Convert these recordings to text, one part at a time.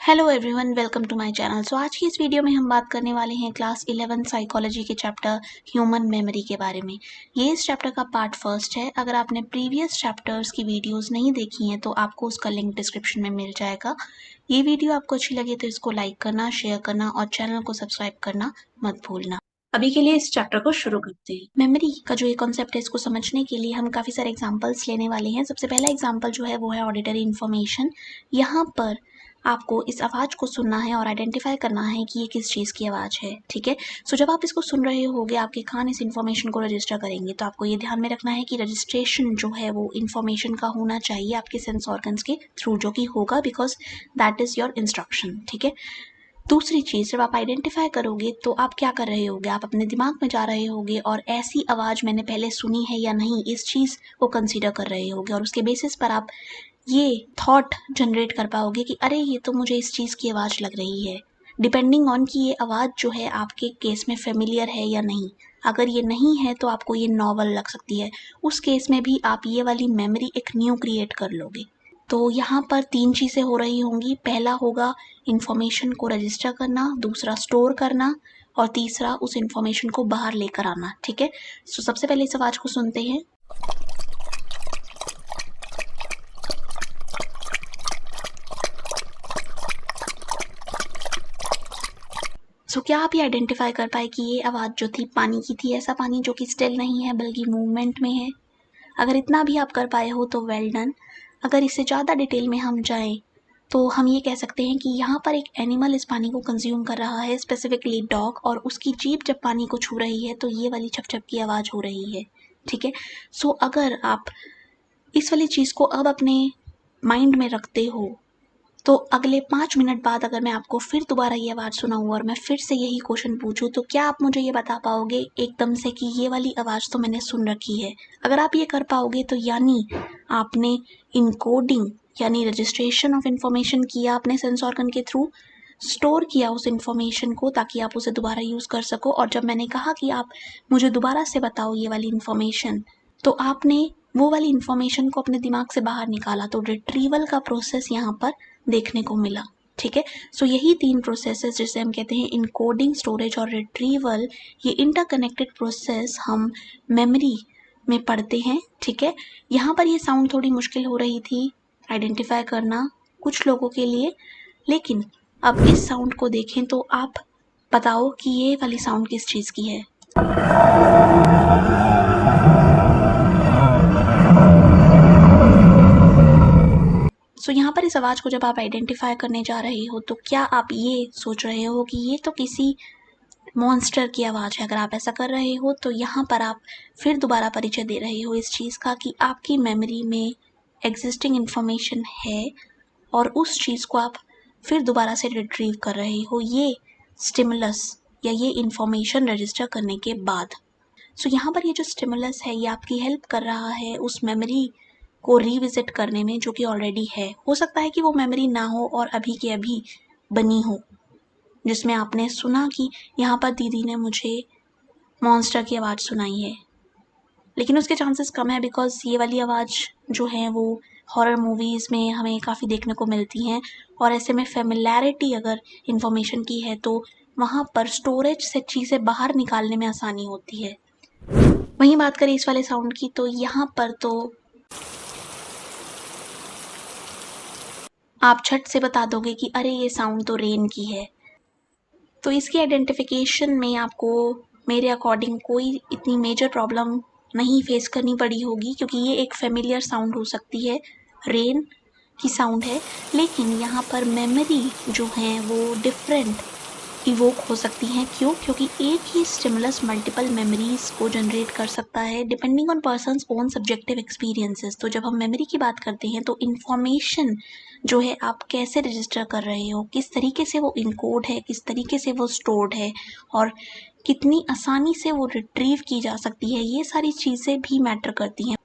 Hello everyone, welcome to my channel. आज की इस वीडियो में हम बात करने वाले हैं क्लास 11 साइकोलॉजी के चैप्टर ह्यूमन मेमोरी के बारे में। ये इस चैप्टर का पार्ट फर्स्ट है। अगर आपने प्रीवियस चैप्टर्स की वीडियोस नहीं देखी हैं तो आपको उसका लिंक डिस्क्रिप्शन में मिल जाएगा। ये वीडियो आपको अच्छी लगे तो इसको लाइक करना, शेयर करना और चैनल को सब्सक्राइब करना मत भूलना। अभी के लिए इस चैप्टर को शुरू करते हैं। मेमोरी का जो ये कॉन्सेप्ट है, इसको समझने के लिए हम काफ़ी सारे एग्जांपल्स लेने वाले हैं। सबसे पहला एग्जांपल जो है वो है ऑडिटरी इन्फॉर्मेशन। यहाँ पर आपको इस आवाज़ को सुनना है और आइडेंटिफाई करना है कि ये किस चीज़ की आवाज़ है। ठीक है, सो जब आप इसको सुन रहे होगे आपके कान इस इन्फॉर्मेशन को रजिस्टर करेंगे, तो आपको ये ध्यान में रखना है कि रजिस्ट्रेशन जो है वो इन्फॉर्मेशन का होना चाहिए आपके सेंस ऑर्गन्स के थ्रू, जो कि होगा because that is your instruction. ठीक है, दूसरी चीज़, जब आप आइडेंटिफाई करोगे तो आप क्या कर रहे होगे, आप अपने दिमाग में जा रहे होगे और ऐसी आवाज़ मैंने पहले सुनी है या नहीं, इस चीज़ को कंसीडर कर रहे होगे और उसके बेसिस पर आप ये थॉट जनरेट कर पाओगे कि अरे ये तो मुझे इस चीज़ की आवाज़ लग रही है, डिपेंडिंग ऑन कि ये आवाज़ जो है आपके केस में फेमिलियर है या नहीं। अगर ये नहीं है तो आपको ये नॉवल लग सकती है, उस केस में भी आप ये वाली मेमोरी एक न्यू क्रिएट कर लोगे। तो यहाँ पर 3 चीज़ें हो रही होंगी। पहला होगा इन्फॉर्मेशन को रजिस्टर करना, दूसरा स्टोर करना और तीसरा उस इन्फॉर्मेशन को बाहर लेकर आना। ठीक है, सो सबसे पहले इस आवाज़ को सुनते हैं। क्या आप ये आइडेंटिफाई कर पाए कि ये आवाज़ जो थी पानी की थी, ऐसा पानी जो कि स्टिल नहीं है बल्कि मूवमेंट में है? अगर इतना भी आप कर पाए हो तो वेल डन। अगर इससे ज़्यादा डिटेल में हम जाएं तो हम ये कह सकते हैं कि यहाँ पर एक एनिमल इस पानी को कंज्यूम कर रहा है, स्पेसिफिकली डॉग, और उसकी जीभ जब पानी को छू रही है तो ये वाली छप छप की आवाज़ हो रही है। ठीक है, सो अगर आप इस वाली चीज़ को अब अपने माइंड में रखते हो तो अगले 5 मिनट बाद अगर मैं आपको फिर दोबारा ये आवाज़ सुनाऊँ और मैं फिर से यही क्वेश्चन पूछूँ, तो क्या आप मुझे ये बता पाओगे एकदम से कि ये वाली आवाज़ तो मैंने सुन रखी है? अगर आप ये कर पाओगे तो यानी आपने इनकोडिंग यानी रजिस्ट्रेशन ऑफ इन्फॉर्मेशन किया अपने सेंस ऑर्गन के थ्रू, स्टोर किया उस इन्फॉर्मेशन को ताकि आप उसे दोबारा यूज़ कर सको। और जब मैंने कहा कि आप मुझे दोबारा से बताओ ये वाली इन्फॉर्मेशन, तो आपने वो वाली इन्फॉर्मेशन को अपने दिमाग से बाहर निकाला। तो रिट्रीवल का प्रोसेस यहाँ पर देखने को मिला। ठीक है, सो यही 3 प्रोसेसेस जिसे हम कहते हैं इनकोडिंग, स्टोरेज और रिट्रीवल, ये इंटरकनेक्टेड प्रोसेस हम मेमोरी में पढ़ते हैं। ठीक है, यहाँ पर ये साउंड थोड़ी मुश्किल हो रही थी आइडेंटिफाई करना कुछ लोगों के लिए, लेकिन अब इस साउंड को देखें तो आप बताओ कि ये वाली साउंड किस चीज़ की है। यहाँ पर इस आवाज़ को जब आप आइडेंटिफाई करने जा रहे हो तो क्या आप ये सोच रहे हो कि ये तो किसी मॉन्स्टर की आवाज़ है? अगर आप ऐसा कर रहे हो तो यहाँ पर आप फिर दोबारा परिचय दे रहे हो इस चीज़ का कि आपकी मेमोरी में एग्जिस्टिंग इन्फॉर्मेशन है और उस चीज़ को आप फिर दोबारा से रिट्रीव कर रहे हो, ये स्टिमुलस या ये इन्फॉर्मेशन रजिस्टर करने के बाद। यहाँ पर ये जो स्टिमुलस है ये आपकी हेल्प कर रहा है उस मेमोरी को रिविजिट करने में जो कि ऑलरेडी है। हो सकता है कि वो मेमोरी ना हो और अभी के अभी बनी हो, जिसमें आपने सुना कि यहाँ पर दीदी ने मुझे मॉन्स्टर की आवाज़ सुनाई है, लेकिन उसके चांसेस कम है बिकॉज ये वाली आवाज़ जो है वो हॉरर मूवीज़ में हमें काफ़ी देखने को मिलती हैं और ऐसे में फेमिलैरिटी अगर इन्फॉर्मेशन की है तो वहाँ पर स्टोरेज से चीज़ें बाहर निकालने में आसानी होती है। वहीं बात करें इस वाले साउंड की तो यहाँ पर तो आप झट से बता दोगे कि अरे ये साउंड तो रेन की है। तो इसकी आइडेंटिफिकेशन में आपको मेरे अकॉर्डिंग कोई इतनी मेजर प्रॉब्लम नहीं फेस करनी पड़ी होगी, क्योंकि ये एक फेमिलियर साउंड हो सकती है, रेन की साउंड है, लेकिन यहाँ पर मेमोरी जो है वो डिफरेंट इवोक हो सकती हैं। क्यों? क्योंकि एक ही स्टिमुलस मल्टीपल मेमोरीज को जनरेट कर सकता है depending on persons own subjective experiences. तो जब हम मेमोरी की बात करते हैं तो इन्फॉर्मेशन जो है आप कैसे रजिस्टर कर रहे हो, किस तरीके से वो इनकोड है, किस तरीके से वो स्टोर्ड है और कितनी आसानी से वो रिट्रीव की जा सकती है, ये सारी चीज़ें भी मैटर करती हैं।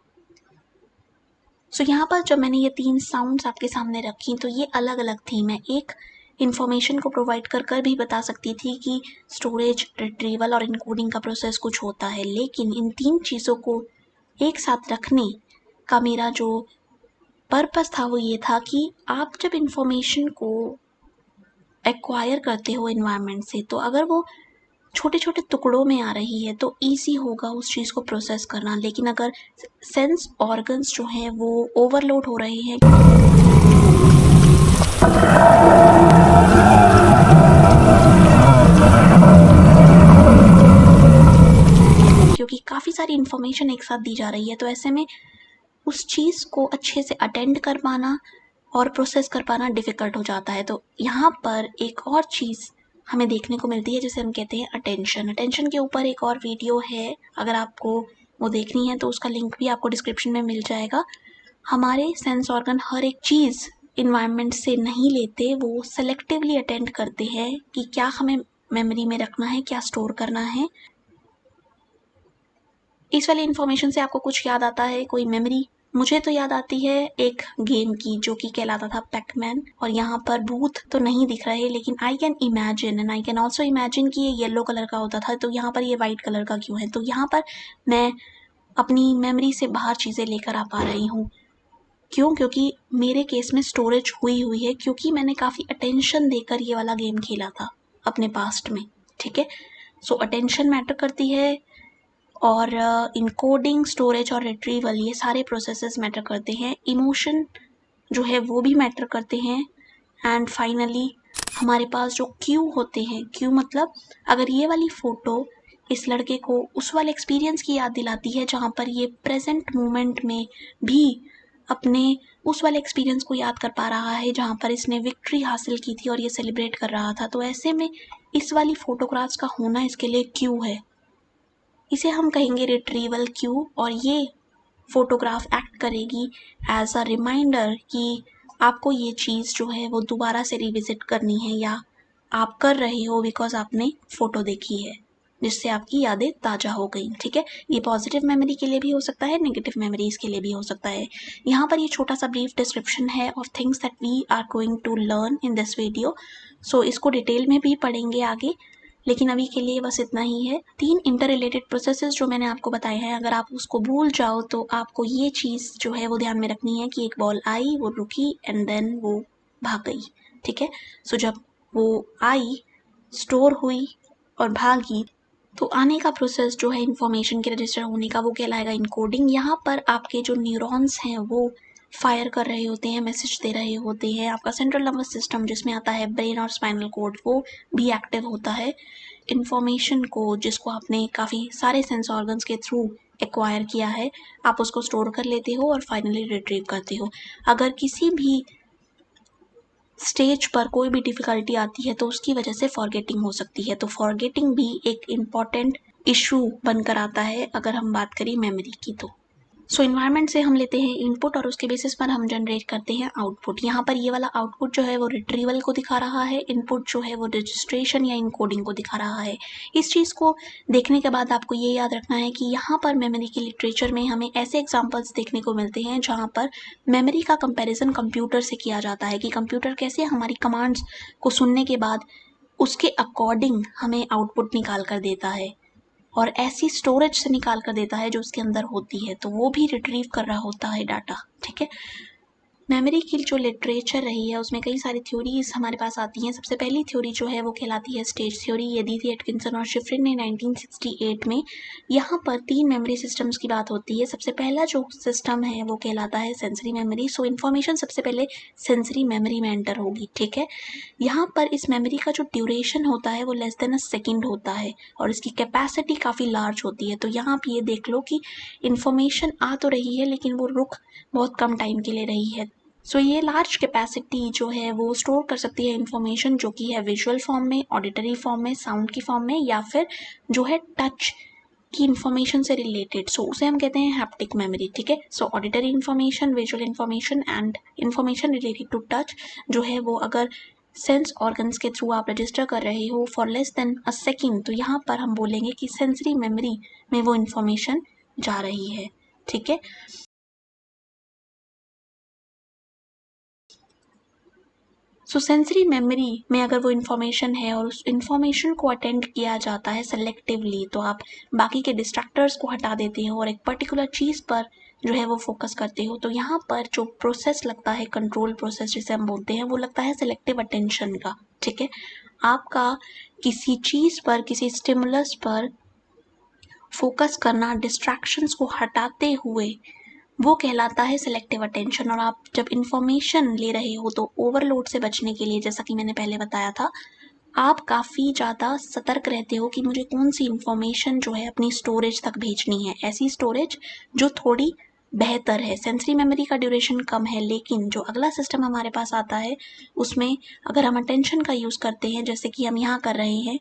यहाँ पर जब मैंने ये 3 साउंड्स आपके सामने रखी तो ये अलग अलग थी। मैं एक इन्फॉर्मेशन को प्रोवाइड कर भी बता सकती थी कि स्टोरेज, रिट्रीवल और इनकोडिंग का प्रोसेस कुछ होता है, लेकिन इन 3 चीज़ों को एक साथ रखने का मेरा जो पर्पस था वो ये था कि आप जब इन्फॉर्मेशन को एक्वायर करते हो एनवायरनमेंट से, तो अगर वो छोटे छोटे टुकड़ों में आ रही है तो ईजी होगा उस चीज़ को प्रोसेस करना। लेकिन अगर सेंस ऑर्गन्स जो हैं वो ओवरलोड हो रहे हैं क्योंकि काफ़ी सारी इन्फॉर्मेशन एक साथ दी जा रही है, तो ऐसे में उस चीज़ को अच्छे से अटेंड कर पाना और प्रोसेस कर पाना डिफ़िकल्ट हो जाता है। तो यहाँ पर एक और चीज़ हमें देखने को मिलती है जिसे हम कहते हैं अटेंशन। अटेंशन के ऊपर एक और वीडियो है, अगर आपको वो देखनी है तो उसका लिंक भी आपको डिस्क्रिप्शन में मिल जाएगा। हमारे सेंस ऑर्गन हर एक चीज़ इन्वायरमेंट से नहीं लेते, वो सेलेक्टिवली अटेंड करते हैं कि क्या हमें मेमोरी में रखना है, क्या स्टोर करना है। इस वाली इन्फॉर्मेशन से आपको कुछ याद आता है, कोई मेमोरी? मुझे तो याद आती है एक गेम की जो कि कहलाता था पैकमैन, और यहाँ पर भूत तो नहीं दिख रहे लेकिन I can imagine and I can also imagine कि ये येलो कलर का होता था, तो यहाँ पर ये वाइट कलर का क्यों है? तो यहाँ पर मैं अपनी मेमोरी से बाहर चीज़ें लेकर आ पा रही हूँ। क्यों? क्योंकि मेरे केस में स्टोरेज हुई है, क्योंकि मैंने काफ़ी अटेंशन देकर ये वाला गेम खेला था अपने पास्ट में। ठीक है, सो अटेंशन मैटर करती है, और इनकोडिंग, स्टोरेज और रिट्रीवल, ये सारे प्रोसेसेस मैटर करते हैं। इमोशन जो है वो भी मैटर करते हैं। एंड फाइनली हमारे पास जो क्यू होते हैं, क्यू मतलब अगर ये वाली फ़ोटो इस लड़के को उस वाले एक्सपीरियंस की याद दिलाती है जहाँ पर ये प्रेजेंट मोमेंट में भी अपने उस वाले एक्सपीरियंस को याद कर पा रहा है जहाँ पर इसने विक्ट्री हासिल की थी और ये सेलिब्रेट कर रहा था, तो ऐसे में इस वाली फ़ोटोग्राफ्स का होना इसके लिए क्यू है। इसे हम कहेंगे रिट्रीवल क्यू, और ये फ़ोटोग्राफ एक्ट करेगी एज अ रिमाइंडर कि आपको ये चीज़ जो है वो दोबारा से रिविज़िट करनी है, या आप कर रहे हो बिकॉज आपने फ़ोटो देखी है जिससे आपकी यादें ताज़ा हो गई। ठीक है, ये पॉजिटिव मेमोरी के लिए भी हो सकता है, नेगेटिव मेमोरीज के लिए भी हो सकता है। यहाँ पर ये छोटा सा ब्रीफ डिस्क्रिप्शन है of things that we are going to learn in this video. So इसको डिटेल में भी पढ़ेंगे आगे, लेकिन अभी के लिए बस इतना ही है। 3 इंटर रिलेटेड प्रोसेसेस जो मैंने आपको बताए हैं, अगर आप उसको भूल जाओ तो आपको ये चीज़ जो है वो ध्यान में रखनी है कि एक बॉल आई, वो रुकी एंड देन वो भाग गई। ठीक है, सो जब वो आई, स्टोर हुई और भागी, तो आने का प्रोसेस जो है इन्फॉर्मेशन के रजिस्टर होने का, वो कहलाएगा इनकोडिंग। यहाँ पर आपके जो न्यूरॉन्स हैं वो फायर कर रहे होते हैं, मैसेज दे रहे होते हैं। आपका सेंट्रल नर्वस सिस्टम जिसमें आता है ब्रेन और स्पाइनल कोड, वो भी एक्टिव होता है। इन्फॉर्मेशन को जिसको आपने काफ़ी सारे सेंस ऑर्गन्स के थ्रू एक्वायर किया है, आप उसको स्टोर कर लेते हो और फाइनली रिट्रीव करते हो। अगर किसी भी स्टेज पर कोई भी डिफ़िकल्टी आती है तो उसकी वजह से फॉरगेटिंग हो सकती है, तो फॉरगेटिंग भी एक इम्पॉर्टेंट इशू बनकर आता है अगर हम बात करें मेमोरी की। तो सो इन्वायरमेंट से हम लेते हैं इनपुट और उसके बेसिस पर हम जनरेट करते हैं आउटपुट। यहाँ पर ये वाला आउटपुट जो है वो रिट्रीवल को दिखा रहा है, इनपुट जो है वो रजिस्ट्रेशन या इनकोडिंग को दिखा रहा है। इस चीज़ को देखने के बाद आपको ये याद रखना है कि यहाँ पर मेमोरी की लिटरेचर में हमें ऐसे एग्जाम्पल्स देखने को मिलते हैं जहाँ पर मेमोरी का कंपेरिजन कंप्यूटर से किया जाता है कि कंप्यूटर कैसे हमारी कमांड्स को सुनने के बाद उसके अकॉर्डिंग हमें आउटपुट निकाल कर देता है और ऐसी स्टोरेज से निकाल कर देता है जो उसके अंदर होती है, तो वो भी रिट्रीव कर रहा होता है डाटा। ठीक है, मेमोरी की जो लिटरेचर रही है उसमें कई सारी थ्योरीज हमारे पास आती हैं। सबसे पहली थ्योरी जो है वो कहलाती है स्टेज थ्योरी। ये दी थी एटकिंसन और शिफ्रिन ने 1968 में। यहाँ पर 3 मेमोरी सिस्टम्स की बात होती है। सबसे पहला जो सिस्टम है वो कहलाता है सेंसरी मेमोरी। सो इन्फॉर्मेशन सबसे पहले सेंसरी मेमोरी में एंटर होगी। ठीक है, यहाँ पर इस मेमोरी का जो ड्यूरेशन होता है वो लेस देन अ सेकेंड होता है और इसकी कैपेसिटी काफ़ी लार्ज होती है। तो यहाँ पर ये देख लो कि इन्फॉर्मेशन आ तो रही है लेकिन वो रुक बहुत कम टाइम के लिए रही है। सो ये लार्ज कैपेसिटी जो है वो स्टोर कर सकती है इन्फॉर्मेशन जो कि है विजुअल फॉर्म में, ऑडिटरी फॉर्म में, साउंड की फॉर्म में, या फिर जो है टच की इन्फॉर्मेशन से रिलेटेड। सो उसे हम कहते हैं हैप्टिक मेमोरी। ठीक है, so auditory information, visual information and information related to touch जो है वो अगर सेंस ऑर्गन्स के थ्रू आप रजिस्टर कर रहे हो for less than a second, तो यहाँ पर हम बोलेंगे कि सेंसरी मेमोरी में वो इन्फॉर्मेशन जा रही है। ठीक है, सो सेंसरी मेमोरी में अगर वो इन्फॉर्मेशन है और उस इन्फॉर्मेशन को अटेंड किया जाता है सेलेक्टिवली, तो आप बाकी के डिस्ट्रैक्टर्स को हटा देते हो और एक पर्टिकुलर चीज़ पर जो है वो फोकस करते हो, तो यहाँ पर जो प्रोसेस लगता है, कंट्रोल प्रोसेस जिसे हम बोलते हैं, वो लगता है सेलेक्टिव अटेंशन का। ठीक है। आपका किसी चीज़ पर, किसी स्टिमुलस पर फोकस करना, डिस्ट्रैक्शंस को हटाते हुए, वो कहलाता है सिलेक्टिव अटेंशन। और आप जब इंफॉर्मेशन ले रहे हो तो ओवरलोड से बचने के लिए, जैसा कि मैंने पहले बताया था, आप काफ़ी ज़्यादा सतर्क रहते हो कि मुझे कौन सी इंफॉर्मेशन जो है अपनी स्टोरेज तक भेजनी है, ऐसी स्टोरेज जो थोड़ी बेहतर है। सेंसरी मेमोरी का ड्यूरेशन कम है, लेकिन जो अगला सिस्टम हमारे पास आता है उसमें अगर हम अटेंशन का यूज़ करते हैं, जैसे कि हम यहाँ कर रहे हैं,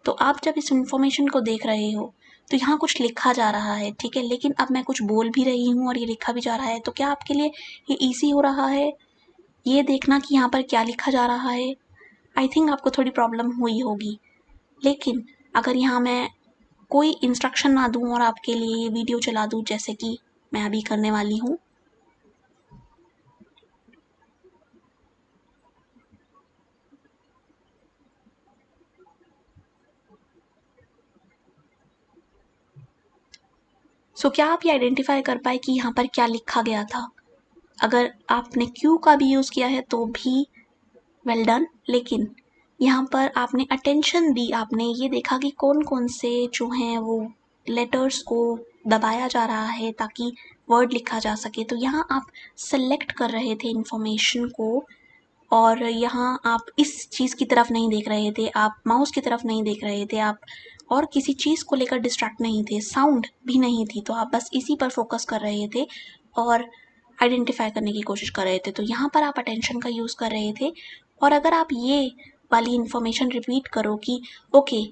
तो आप जब इस इंफॉर्मेशन को देख रहे हो तो यहाँ कुछ लिखा जा रहा है, ठीक है, लेकिन अब मैं कुछ बोल भी रही हूँ और ये लिखा भी जा रहा है, तो क्या आपके लिए ये ईजी हो रहा है ये देखना कि यहाँ पर क्या लिखा जा रहा है? आई थिंक आपको थोड़ी प्रॉब्लम हुई होगी। लेकिन अगर यहाँ मैं कोई इंस्ट्रक्शन ना दूँ और आपके लिए ये वीडियो चला दूँ, जैसे कि मैं अभी करने वाली हूँ, क्या आप ये आइडेंटिफाई कर पाए कि यहाँ पर क्या लिखा गया था? अगर आपने क्यू का भी यूज़ किया है तो भी वेल डन, लेकिन यहाँ पर आपने अटेंशन दी, आपने ये देखा कि कौन कौन से जो हैं वो लेटर्स को दबाया जा रहा है ताकि वर्ड लिखा जा सके। तो यहाँ आप सेलेक्ट कर रहे थे इंफॉर्मेशन को, और यहाँ आप इस चीज़ की तरफ नहीं देख रहे थे, आप माउस की तरफ नहीं देख रहे थे, आप और किसी चीज़ को लेकर डिस्ट्रैक्ट नहीं थे, साउंड भी नहीं थी, तो आप बस इसी पर फोकस कर रहे थे और आइडेंटिफाई करने की कोशिश कर रहे थे। तो यहाँ पर आप अटेंशन का यूज़ कर रहे थे। और अगर आप ये वाली इंफॉर्मेशन रिपीट करो कि ओके,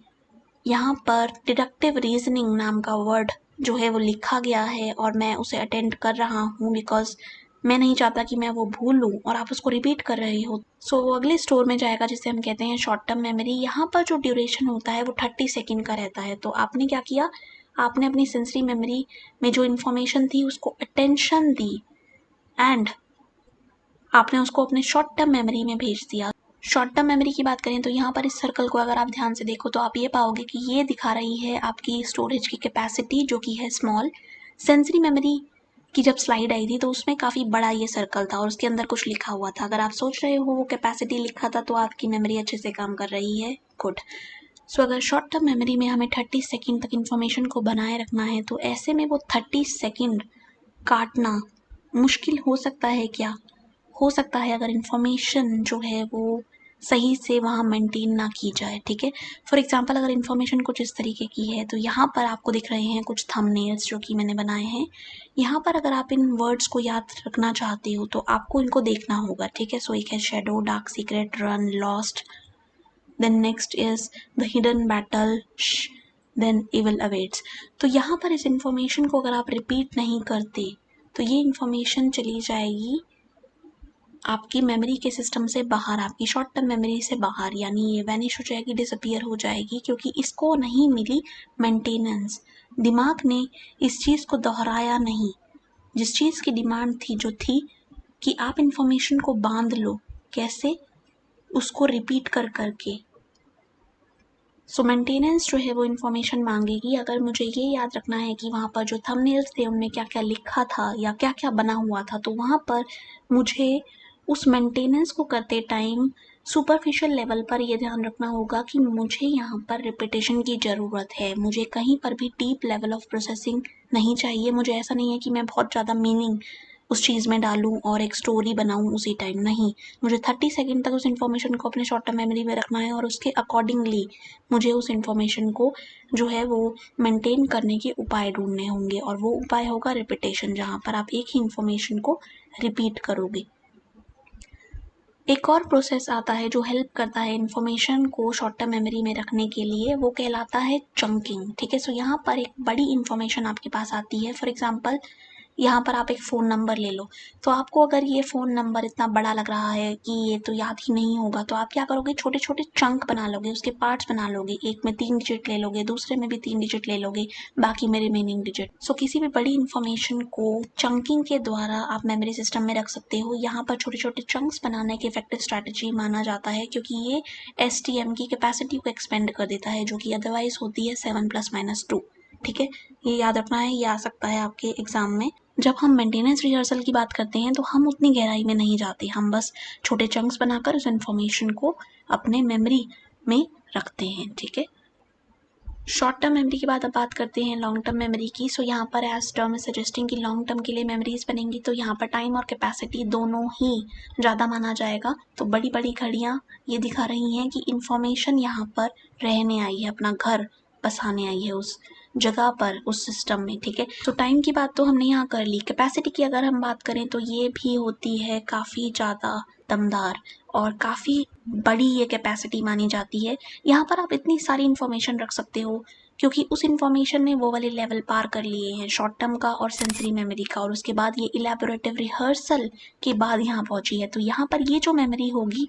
यहाँ पर डिडक्टिव रीजनिंग नाम का वर्ड जो है वो लिखा गया है और मैं उसे अटेंड कर रहा हूँ बिकॉज मैं नहीं चाहता कि मैं वो भूल लूँ, और आप उसको रिपीट कर रहे हो, वो अगले स्टोर में जाएगा जिसे हम कहते हैं शॉर्ट टर्म मेमोरी। यहाँ पर जो ड्यूरेशन होता है वो 30 सेकेंड का रहता है। तो आपने क्या किया, आपने अपनी सेंसरी मेमोरी में जो इन्फॉर्मेशन थी उसको अटेंशन दी एंड आपने उसको अपने शॉर्ट टर्म मेमोरी में भेज दिया। शॉर्ट टर्म मेमोरी की बात करें तो यहाँ पर इस सर्कल को अगर आप ध्यान से देखो तो आप ये पाओगे कि ये दिखा रही है आपकी स्टोरेज की कैपेसिटी जो कि है स्मॉल। सेंसरी मेमोरी की जब स्लाइड आई थी तो उसमें काफ़ी बड़ा ये सर्कल था और उसके अंदर कुछ लिखा हुआ था। अगर आप सोच रहे हो वो कैपेसिटी लिखा था तो आपकी मेमोरी अच्छे से काम कर रही है, गुड। अगर शॉर्ट टर्म मेमोरी में हमें 30 सेकेंड तक इन्फॉर्मेशन को बनाए रखना है तो ऐसे में वो 30 सेकेंड काटना मुश्किल हो सकता है क्या? हो सकता है अगर इन्फॉर्मेशन जो है वो सही से वहाँ मेंटेन ना की जाए, ठीक है। फॉर एग्जांपल अगर इन्फॉर्मेशन कुछ इस तरीके की है तो यहाँ पर आपको दिख रहे हैं कुछ थंबनेल्स जो कि मैंने बनाए हैं। यहाँ पर अगर आप इन वर्ड्स को याद रखना चाहते हो तो आपको इनको देखना होगा, ठीक है। एक है shadow, dark secret, run, lost, then next is the hidden battle, then evil awaits. तो यहाँ पर इस इंफॉर्मेशन को अगर आप रिपीट नहीं करते तो ये इंफॉर्मेशन चली जाएगी आपकी मेमोरी के सिस्टम से बाहर, आपकी शॉर्ट टर्म मेमोरी से बाहर, यानी ये वैनिश हो जाएगी, डिसअपियर हो जाएगी, क्योंकि इसको नहीं मिली मेंटेनेंस। दिमाग ने इस चीज़ को दोहराया नहीं, जिस चीज़ की डिमांड थी जो थी कि आप इंफॉर्मेशन को बांध लो, कैसे, उसको रिपीट कर करके। मेंटेनेंस जो है वो इन्फॉर्मेशन मांगेगी। अगर मुझे ये याद रखना है कि वहाँ पर जो थंबनेल्स थे उनमें क्या क्या लिखा था या क्या क्या बना हुआ था, तो वहाँ पर मुझे उस मेंटेनेंस को करते टाइम सुपरफिशियल लेवल पर ये ध्यान रखना होगा कि मुझे यहाँ पर रिपीटेशन की ज़रूरत है, मुझे कहीं पर भी डीप लेवल ऑफ प्रोसेसिंग नहीं चाहिए। मुझे ऐसा नहीं है कि मैं बहुत ज़्यादा मीनिंग उस चीज़ में डालूँ और एक स्टोरी बनाऊँ उसी टाइम, नहीं। मुझे 30 सेकेंड तक उस इन्फॉर्मेशन को अपने शॉर्ट टर्म मेमोरी में रखना है और उसके अकॉर्डिंगली मुझे उस इन्फॉर्मेशन को जो है वो मेंटेन करने के उपाय ढूंढने होंगे, और वो उपाय होगा रिपीटेशन, जहाँ पर आप एक ही इन्फॉर्मेशन को रिपीट करोगे। एक और प्रोसेस आता है जो हेल्प करता है इन्फॉर्मेशन को शॉर्ट टर्म मेमोरी में रखने के लिए, वो कहलाता है चंकिंग, ठीक है। यहाँ पर एक बड़ी इन्फॉर्मेशन आपके पास आती है। फॉर एग्जांपल यहाँ पर आप एक फ़ोन नंबर ले लो, तो आपको अगर ये फ़ोन नंबर इतना बड़ा लग रहा है कि ये तो याद ही नहीं होगा, तो आप क्या करोगे, छोटे छोटे चंक बना लोगे, उसके पार्ट्स बना लोगे। एक में 3 डिजिट ले लोगे, दूसरे में भी 3 डिजिट ले लोगे, बाकी में रिमेनिंग डिजिट। किसी भी बड़ी इन्फॉर्मेशन को चंकिंग के द्वारा आप मेमोरी सिस्टम में रख सकते हो। यहाँ पर छोटे छोटे चंक्स बनाने की इफेक्टिव स्ट्रैटेजी माना जाता है, क्योंकि ये STM की कैपेसिटी को एक्सपेंड कर देता है, जो कि अदरवाइज होती है 7 ± 2, ठीक है। ये याद रखना है, ये आ सकता है आपके एग्जाम में। जब हम मेंटेनेंस रिहर्सल की बात करते हैं तो हम उतनी गहराई में नहीं जाते, हम बस छोटे चंक्स बनाकर उस इन्फॉर्मेशन को अपने मेमोरी में रखते हैं, ठीक है। शॉर्ट टर्म मेमोरी के बाद अब बात करते हैं लॉन्ग टर्म मेमोरी की। सो यहाँ पर एज टर्म इज सजेस्टिंग कि लॉन्ग टर्म के लिए मेमोरीज बनेंगी, तो यहाँ पर टाइम और कैपेसिटी दोनों ही ज़्यादा माना जाएगा। तो बड़ी बड़ी घड़ियाँ ये दिखा रही हैं कि इंफॉर्मेशन यहाँ पर रहने आई है, अपना घर बसाने आई है उस जगह पर, उस सिस्टम में, ठीक है। तो टाइम की बात तो हमने यहाँ कर ली। कैपेसिटी की अगर हम बात करें तो ये भी होती है काफ़ी ज़्यादा दमदार और काफ़ी बड़ी ये कैपेसिटी मानी जाती है। यहाँ पर आप इतनी सारी इन्फॉर्मेशन रख सकते हो क्योंकि उस इन्फॉर्मेशन ने वो वाले लेवल पार कर लिए हैं शॉर्ट टर्म का और सेंसरी मेमोरी का, और उसके बाद ये इलेबोरेटिव रिहर्सल के बाद यहाँ पहुँची है। तो यहाँ पर ये जो मेमोरी होगी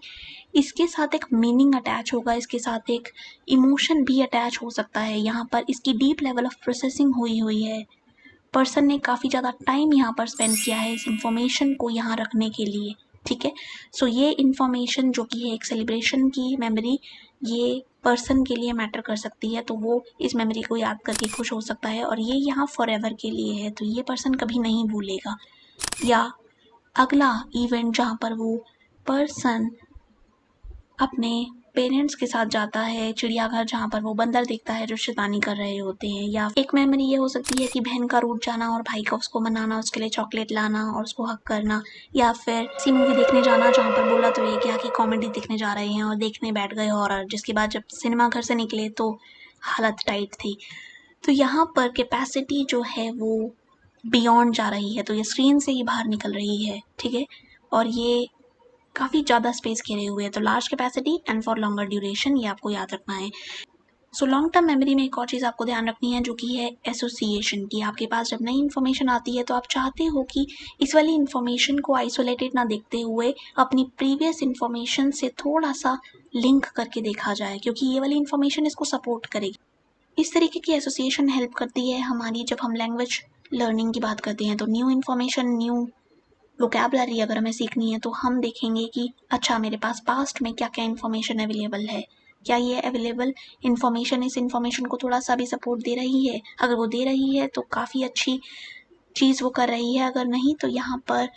इसके साथ एक मीनिंग अटैच होगा, इसके साथ एक इमोशन भी अटैच हो सकता है। यहाँ पर इसकी डीप लेवल ऑफ प्रोसेसिंग हुई है, पर्सन ने काफ़ी ज़्यादा टाइम यहाँ पर स्पेंड किया है इस इंफॉर्मेशन को यहाँ रखने के लिए, ठीक है। सो ये इन्फॉर्मेशन जो कि है एक सेलिब्रेशन की मेमोरी, ये पर्सन के लिए मैटर कर सकती है, तो वो इस मेमोरी को याद करके खुश हो सकता है और ये यहाँ फॉर एवर के लिए है, तो ये पर्सन कभी नहीं भूलेगा। या अगला इवेंट जहाँ पर वो पर्सन अपने पेरेंट्स के साथ जाता है चिड़ियाघर, जहाँ पर वो बंदर देखता है जो शैतानी कर रहे होते हैं। या एक मेमोरी ये हो सकती है कि बहन का रूठ जाना और भाई का उसको मनाना, उसके लिए चॉकलेट लाना और उसको हक करना। या फिर सी मूवी देखने जाना जहाँ पर बोला तो ये क्या कि कॉमेडी देखने जा रहे हैं और देखने बैठ गए हॉरर, जिसके बाद जब सिनेमा घर से निकले तो हालत टाइट थी। तो यहाँ पर कैपेसिटी जो है वो बियॉन्ड जा रही है, तो ये स्क्रीन से ही बाहर निकल रही है, ठीक है। और ये काफ़ी ज़्यादा स्पेस घेरे हुए है, तो large capacity and for longer duration, ये आपको याद रखना है। सो लॉन्ग टर्म मेमोरी में एक और चीज़ आपको ध्यान रखनी है जो कि है एसोसिएशन की। आपके पास जब नई इन्फॉर्मेशन आती है तो आप चाहते हो कि इस वाली इन्फॉर्मेशन को आइसोलेटेड ना देखते हुए अपनी प्रीवियस इन्फॉर्मेशन से थोड़ा सा लिंक करके देखा जाए, क्योंकि ये वाली इन्फॉर्मेशन इसको सपोर्ट करेगी। इस तरीके की एसोसिएशन हेल्प करती है हमारी जब हम लैंग्वेज लर्निंग की बात करते हैं। तो न्यू इन्फॉर्मेशन, न्यू वोकैबुलरी अगर हमें सीखनी है तो हम देखेंगे कि अच्छा मेरे पास पास्ट में क्या क्या इन्फॉर्मेशन अवेलेबल है, क्या ये अवेलेबल इन्फॉर्मेशन इस इन्फॉर्मेशन को थोड़ा सा भी सपोर्ट दे रही है। अगर वो दे रही है तो काफ़ी अच्छी चीज़ वो कर रही है, अगर नहीं तो यहाँ पर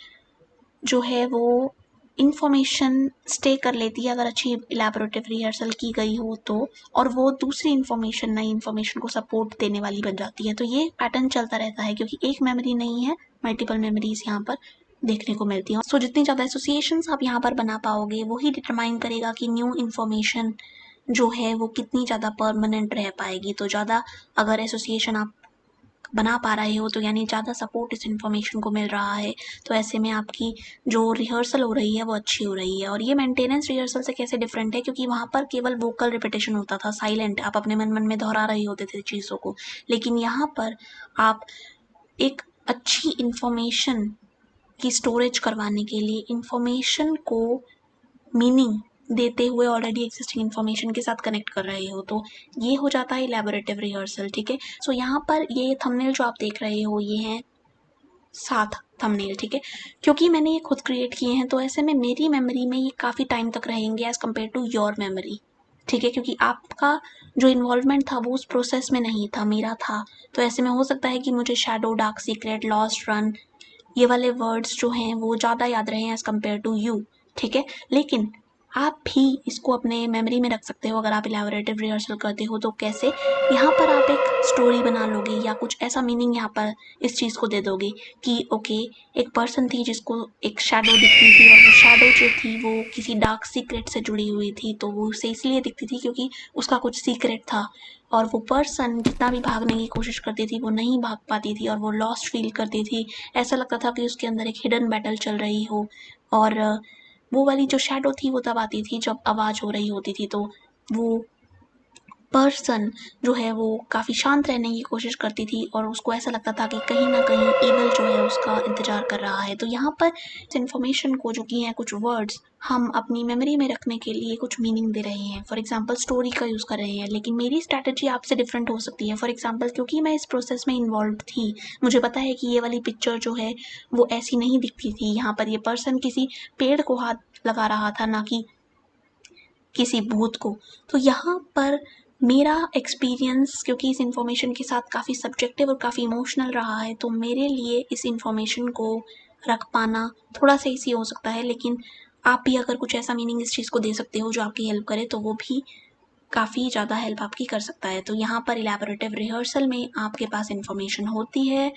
जो है वो इन्फॉर्मेशन स्टे कर लेती है अगर अच्छी इलेबोरेटिव रिहर्सल की गई हो तो, और वो दूसरी इन्फॉर्मेशन नई इन्फॉर्मेशन को सपोर्ट देने वाली बन जाती है। तो ये पैटर्न चलता रहता है क्योंकि एक मेमोरी नहीं है, मल्टीपल मेमोरीज यहाँ पर देखने को मिलती हैं। सो जितनी ज़्यादा एसोसिएशंस आप यहाँ पर बना पाओगे वही डिटरमाइन करेगा कि न्यू इन्फॉर्मेशन जो है वो कितनी ज़्यादा परमानेंट रह पाएगी। तो ज़्यादा अगर एसोसिएशन आप बना पा रहे हो तो यानी ज़्यादा सपोर्ट इस इन्फॉर्मेशन को मिल रहा है, तो ऐसे में आपकी जो रिहर्सल हो रही है वो अच्छी हो रही है। और ये मेंटेनेंस रिहर्सल से कैसे डिफरेंट है, क्योंकि वहाँ पर केवल वोकल रिपीटेशन होता था, साइलेंट, आप अपने मन मन में दोहरा रहे होते थे चीज़ों को। लेकिन यहाँ पर आप एक अच्छी इन्फॉर्मेशन की स्टोरेज करवाने के लिए इन्फॉर्मेशन को मीनिंग देते हुए ऑलरेडी एग्जिस्टिंग इन्फॉर्मेशन के साथ कनेक्ट कर रहे हो, तो ये हो जाता है इलेबोरेटिव रिहर्सल, ठीक है। सो यहाँ पर ये थंबनेल जो आप देख रहे हो ये हैं 7 थंबनेल, ठीक है। क्योंकि मैंने ये खुद क्रिएट किए हैं तो ऐसे में मेरी मेमोरी में ये काफ़ी टाइम तक रहेंगे as compare to your memory, ठीक है। क्योंकि आपका जो इन्वॉल्वमेंट था वो उस प्रोसेस में नहीं था, मेरा था। तो ऐसे में हो सकता है कि मुझे shadow, dark secret, lost run, ये वाले वर्ड्स जो हैं वो ज़्यादा याद रहे हैं एज़ कम्पेयर टू यू, ठीक है। लेकिन आप भी इसको अपने मेमोरी में रख सकते हो अगर आप इलेबोरेटिव रिहर्सल करते हो। तो कैसे, यहाँ पर आप एक स्टोरी बना लोगे या कुछ ऐसा मीनिंग यहाँ पर इस चीज़ को दे दोगे कि ओके एक पर्सन थी जिसको एक शैडो दिखती थी और वो शैडो जो थी वो किसी डार्क सीक्रेट से जुड़ी हुई थी, तो वो उसे इसलिए दिखती थी क्योंकि उसका कुछ सीक्रेट था और वो पर्सन जितना भी भागने की कोशिश करती थी वो नहीं भाग पाती थी और वो लॉस्ट फील करती थी। ऐसा लगता था कि उसके अंदर एक हिडन बैटल चल रही हो। और वो वाली जो शैडो थी वो तब आती थी जब आवाज़ हो रही होती थी, तो वो पर्सन जो है वो काफ़ी शांत रहने की कोशिश करती थी और उसको ऐसा लगता था कि कहीं ना कहीं ईवल जो है उसका इंतज़ार कर रहा है। तो यहाँ पर इस इन्फॉर्मेशन को जो कि हैं कुछ वर्ड्स हम अपनी मेमोरी में रखने के लिए कुछ मीनिंग दे रहे हैं। फॉर एग्जांपल स्टोरी का यूज़ कर रहे हैं, लेकिन मेरी स्ट्रैटेजी आपसे डिफरेंट हो सकती है। फॉर एग्जांपल क्योंकि मैं इस प्रोसेस में इन्वॉल्व थी, मुझे पता है कि ये वाली पिक्चर जो है वो ऐसी नहीं दिखती थी। यहाँ पर ये पर्सन किसी पेड़ को हाथ लगा रहा था, ना कि किसी भूत को। तो यहाँ पर मेरा एक्सपीरियंस क्योंकि इस इंफॉर्मेशन के साथ काफ़ी सब्जेक्टिव और काफ़ी इमोशनल रहा है, तो मेरे लिए इस इंफॉर्मेशन को रख पाना थोड़ा सा इजी हो सकता है, लेकिन आप भी अगर कुछ ऐसा मीनिंग इस चीज़ को दे सकते हो जो आपकी हेल्प करे, तो वो भी काफ़ी ज़्यादा हेल्प आपकी कर सकता है। तो यहाँ पर इलैबोरेटिव रिहर्सल में आपके पास इंफॉर्मेशन होती है,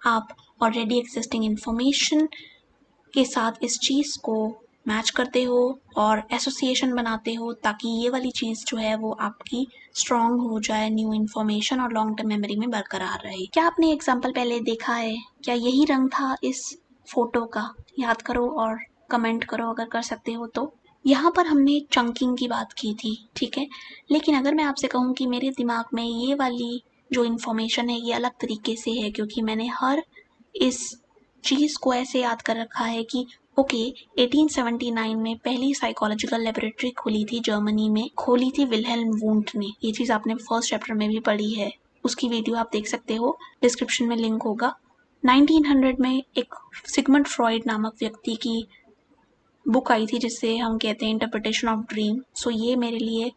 आप ऑलरेडी एग्जिस्टिंग इंफॉर्मेशन के साथ इस चीज़ को मैच करते हो और एसोसिएशन बनाते हो, ताकि ये वाली चीज़ जो है वो आपकी स्ट्रॉन्ग हो जाए, न्यू इन्फॉर्मेशन और लॉन्ग टर्म मेमोरी में बरकरार रहे। क्या आपने एग्जाम्पल पहले देखा है? क्या यही रंग था इस फोटो का? याद करो और कमेंट करो अगर कर सकते हो तो। यहाँ पर हमने चंकिंग की बात की थी, ठीक है, लेकिन अगर मैं आपसे कहूँ कि मेरे दिमाग में ये वाली जो इन्फॉर्मेशन है ये अलग तरीके से है, क्योंकि मैंने हर इस चीज़ को ऐसे याद कर रखा है कि ओके 1879 में पहली साइकोलॉजिकल लेबोरेटरी खुली थी जर्मनी में, खोली थी विल्हेल्म वुंट ने। ये चीज़ आपने फर्स्ट चैप्टर में भी पढ़ी है, उसकी वीडियो आप देख सकते हो, डिस्क्रिप्शन में लिंक होगा। 1900 में एक सिगमंड फ्रॉइड नामक व्यक्ति की बुक आई थी जिससे हम कहते हैं इंटरप्रिटेशन ऑफ ड्रीम। सो ये मेरे लिए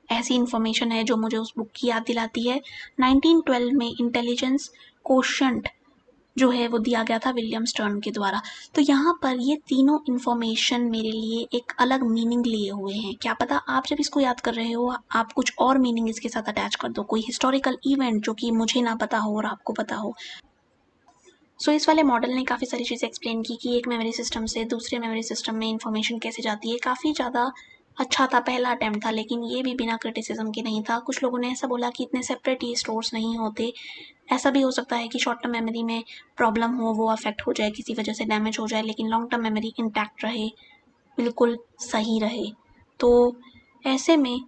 ऐसी इन्फॉर्मेशन है जो मुझे उस बुक की याद दिलाती है। 1912 में इंटेलिजेंस कोशंट जो है वो दिया गया था विलियम स्टर्न के द्वारा। तो यहाँ पर ये तीनों इन्फॉर्मेशन मेरे लिए एक अलग मीनिंग लिए हुए हैं। क्या पता आप जब इसको याद कर रहे हो आप कुछ और मीनिंग इसके साथ अटैच कर दो, कोई हिस्टोरिकल इवेंट जो कि मुझे ना पता हो और आपको पता हो। सो इस वाले मॉडल ने काफ़ी सारी चीज़ें एक्सप्लेन की कि एक मेमोरी सिस्टम से दूसरे मेमोरी सिस्टम में इंफॉर्मेशन कैसे जाती है। काफ़ी ज़्यादा अच्छा था, पहला अटेम्प्ट था, लेकिन ये भी बिना क्रिटिसिज्म के नहीं था। कुछ लोगों ने ऐसा बोला कि इतने सेपरेट ये स्टोर्स नहीं होते, ऐसा भी हो सकता है कि शॉर्ट टर्म मेमोरी में प्रॉब्लम हो, वो अफेक्ट हो जाए, किसी वजह से डैमेज हो जाए, लेकिन लॉन्ग टर्म मेमोरी इंटैक्ट रहे, बिल्कुल सही रहे। तो ऐसे में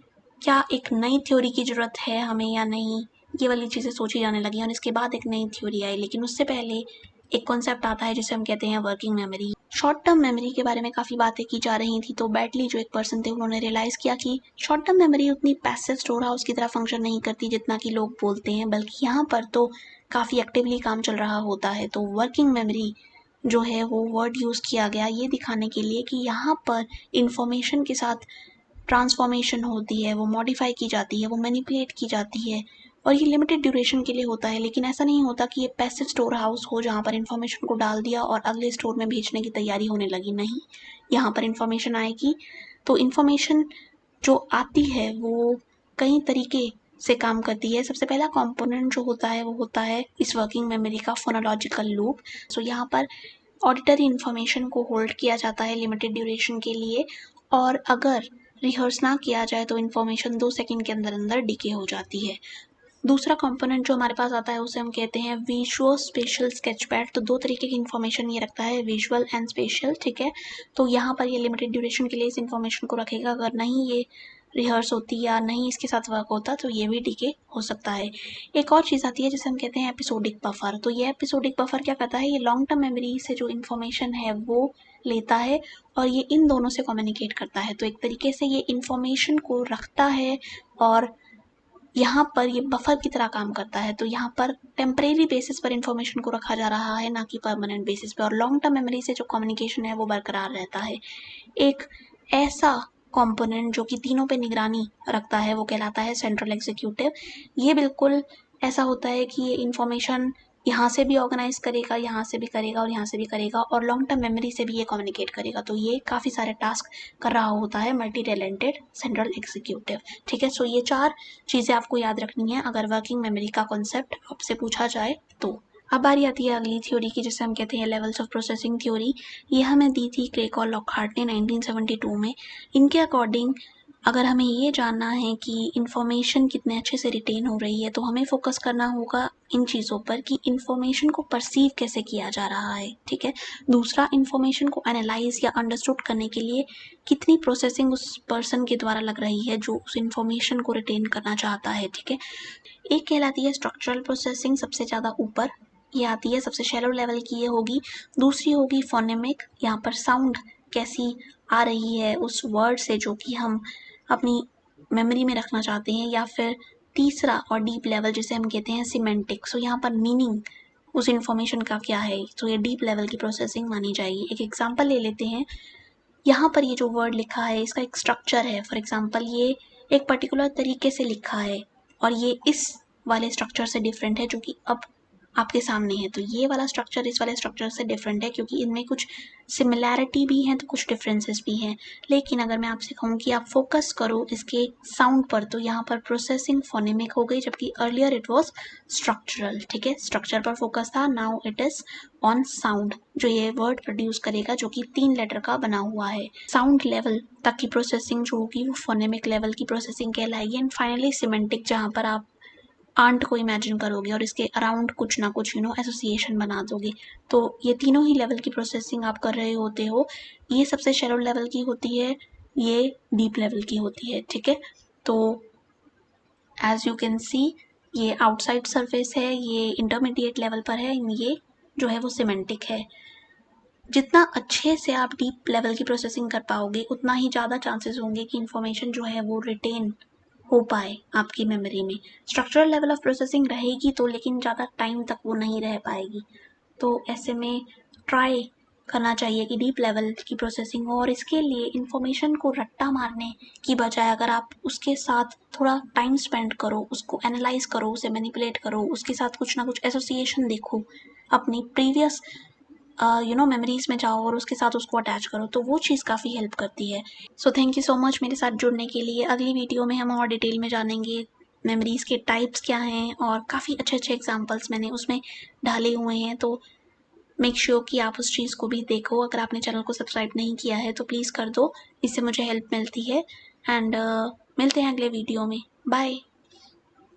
क्या एक नई थ्योरी की ज़रूरत है हमें या नहीं, ये वाली चीज़ें सोची जाने लगी और इसके बाद एक नई थ्योरी आई। लेकिन उससे पहले एक कॉन्सेप्ट आता है जिसे हम कहते हैं working memory. Short term memory के बारे में काफ़ी बातें की जा रही थी, तो बैटली जो एक पर्सन थे उन्होंने रियलाइज़ किया कि शॉर्ट टर्म मेमोरी उतनी पैसिव स्टोर हाउस की तरह फंक्शन नहीं करती जितना कि लोग बोलते हैं, बल्कि यहाँ पर तो काफ़ी एक्टिवली काम चल रहा होता है। तो वर्किंग मेमोरी जो है वो वर्ड यूज़ किया गया ये दिखाने के लिए कि यहाँ पर इंफॉर्मेशन के साथ ट्रांसफॉर्मेशन होती है, वो मॉडिफाई की जाती है, वो मैनिपुलेट की जाती है, और ये लिमिटेड ड्यूरेशन के लिए होता है। लेकिन ऐसा नहीं होता कि ये पैसिव स्टोर हाउस हो जहाँ पर इंफॉर्मेशन को डाल दिया और अगले स्टोर में भेजने की तैयारी होने लगी। नहीं, यहाँ पर इंफॉर्मेशन आएगी तो इंफॉर्मेशन जो आती है वो कई तरीके से काम करती है। सबसे पहला कंपोनेंट जो होता है वो होता है इस वर्किंग मेमोरी का फोनोलॉजिकल लूप। सो यहाँ पर ऑडिटरी इन्फॉर्मेशन को होल्ड किया जाता है लिमिटेड ड्यूरेशन के लिए, और अगर रिहर्स ना किया जाए तो इन्फॉर्मेशन 2 सेकंड के अंदर अंदर डिके हो जाती है। दूसरा कंपोनेंट जो हमारे पास आता है उसे हम कहते हैं विजुअल स्पेशल स्केचपैड। तो दो तरीके की इन्फॉर्मेशन ये रखता है, विजुअल एंड स्पेशल, ठीक है। तो यहाँ पर ये लिमिटेड ड्यूरेशन के लिए इस इन्फॉर्मेशन को रखेगा, अगर नहीं ये रिहर्स होती या नहीं इसके साथ वर्क होता तो ये भी डिके हो सकता है। एक और चीज़ आती है जिसे हम कहते हैं एपिसोडिक बफर। तो ये एपिसोडिक बफर क्या करता है, ये लॉन्ग टर्म मेमोरी से जो इन्फॉर्मेशन है वो लेता है और ये इन दोनों से कम्युनिकेट करता है। तो एक तरीके से ये इन्फॉर्मेशन को रखता है और यहाँ पर ये बफर की तरह काम करता है। तो यहाँ पर टेम्परेरी बेसिस पर इंफॉर्मेशन को रखा जा रहा है, ना कि परमानेंट बेसिस पे, और लॉन्ग टर्म मेमोरी से जो कम्युनिकेशन है वो बरकरार रहता है। एक ऐसा कंपोनेंट जो कि तीनों पे निगरानी रखता है वो कहलाता है सेंट्रल एग्जीक्यूटिव। ये बिल्कुल ऐसा होता है कि ये इंफॉर्मेशन यहाँ से भी ऑर्गेनाइज करेगा, यहाँ से भी करेगा और यहाँ से भी करेगा, और लॉन्ग टर्म मेमोरी से भी ये कम्युनिकेट करेगा। तो ये काफ़ी सारे टास्क कर रहा होता है मल्टी टैलेंटेड सेंट्रल एग्जीक्यूटिव, ठीक है। सो ये 4 चीज़ें आपको याद रखनी है अगर वर्किंग मेमोरी का कॉन्सेप्ट आपसे पूछा जाए तो। अब बारी आती है अगली थ्योरी की जिसे हम कहते हैं लेवल्स ऑफ प्रोसेसिंग थ्योरी। ये हमें दी थी क्रेक और लॉकहार्ट ने 1972 में। इनके अकॉर्डिंग अगर हमें ये जानना है कि इन्फॉर्मेशन कितने अच्छे से रिटेन हो रही है तो हमें फोकस करना होगा इन चीज़ों पर कि इन्फॉर्मेशन को परसीव कैसे किया जा रहा है, ठीक है। दूसरा, इन्फॉर्मेशन को एनालाइज या अंडरस्टूड करने के लिए कितनी प्रोसेसिंग उस पर्सन के द्वारा लग रही है जो उस इन्फॉर्मेशन को रिटेन करना चाहता है, ठीक है। एक कहलाती है स्ट्रक्चरल प्रोसेसिंग, सबसे ज़्यादा ऊपर ये आती है, सबसे शैलो लेवल की ये होगी। दूसरी होगी फोनेमिक, यहाँ पर साउंड कैसी आ रही है उस वर्ड से जो कि हम अपनी मेमोरी में रखना चाहते हैं। या फिर तीसरा और डीप लेवल जिसे हम कहते हैं सिमेंटिक। सो यहाँ पर मीनिंग उस इन्फॉर्मेशन का क्या है, तो ये डीप लेवल की प्रोसेसिंग मानी जाएगी। एक एग्जांपल ले लेते हैं, यहाँ पर ये जो वर्ड लिखा है इसका एक स्ट्रक्चर है। फॉर एग्जांपल ये एक पर्टिकुलर तरीके से लिखा है और ये इस वाले स्ट्रक्चर से डिफरेंट है जो कि अब आपके सामने है। तो ये वाला स्ट्रक्चर इस वाले स्ट्रक्चर से डिफरेंट है क्योंकि इनमें कुछ सिमिलैरिटी भी हैं तो कुछ डिफरेंसेस भी हैं। लेकिन अगर मैं आपसे कहूँ कि आप फोकस करो इसके साउंड पर, तो यहाँ पर प्रोसेसिंग फोनेमिक हो गई, जबकि अर्लियर इट वाज स्ट्रक्चरल। ठीक है, स्ट्रक्चर पर फोकस था, now it is on sound, जो ये वर्ड प्रोड्यूस करेगा जो कि 3 लेटर का बना हुआ है। साउंड लेवल तक की प्रोसेसिंग जो होगी वो फोनेमिक लेवल की प्रोसेसिंग कहलाएगी। एंड फाइनली सिमेंटिक, जहाँ पर आप आंट को इमेजिन करोगे और इसके अराउंड कुछ ना कुछ एसोसिएशन बना दोगे। तो ये तीनों ही लेवल की प्रोसेसिंग आप कर रहे होते हो। ये सबसे शैलो लेवल की होती है, ये डीप लेवल की होती है। ठीक है, तो एज यू कैन सी ये आउटसाइड सरफेस है, ये इंटरमीडिएट लेवल पर है, ये जो है वो सिमेंटिक है। जितना अच्छे से आप डीप लेवल की प्रोसेसिंग कर पाओगे उतना ही ज़्यादा चांसेस होंगे कि इंफॉर्मेशन जो है वो रिटेन हो पाए आपकी मेमोरी में। स्ट्रक्चरल लेवल ऑफ प्रोसेसिंग रहेगी तो, लेकिन ज़्यादा टाइम तक वो नहीं रह पाएगी। तो ऐसे में ट्राई करना चाहिए कि डीप लेवल की प्रोसेसिंग हो, और इसके लिए इंफॉर्मेशन को रट्टा मारने की बजाय अगर आप उसके साथ थोड़ा टाइम स्पेंड करो, उसको एनालाइज करो, उसे मैनिपुलेट करो, उसके साथ कुछ ना कुछ एसोसिएशन देखो, अपनी प्रीवियस मेमोरीज में जाओ और उसके साथ उसको अटैच करो, तो वो चीज़ काफ़ी हेल्प करती है। So thank you so much मेरे साथ जुड़ने के लिए। अगली वीडियो में हम और डिटेल में जानेंगे मेमोरीज के टाइप्स क्या हैं, और काफ़ी अच्छे अच्छे एग्जांपल्स मैंने उसमें डाले हुए हैं। तो मेक श्योर कि आप उस चीज़ को भी देखो। अगर आपने चैनल को सब्सक्राइब नहीं किया है तो प्लीज़ कर दो, इससे मुझे हेल्प मिलती है। एंड मिलते हैं अगले वीडियो में। बाय।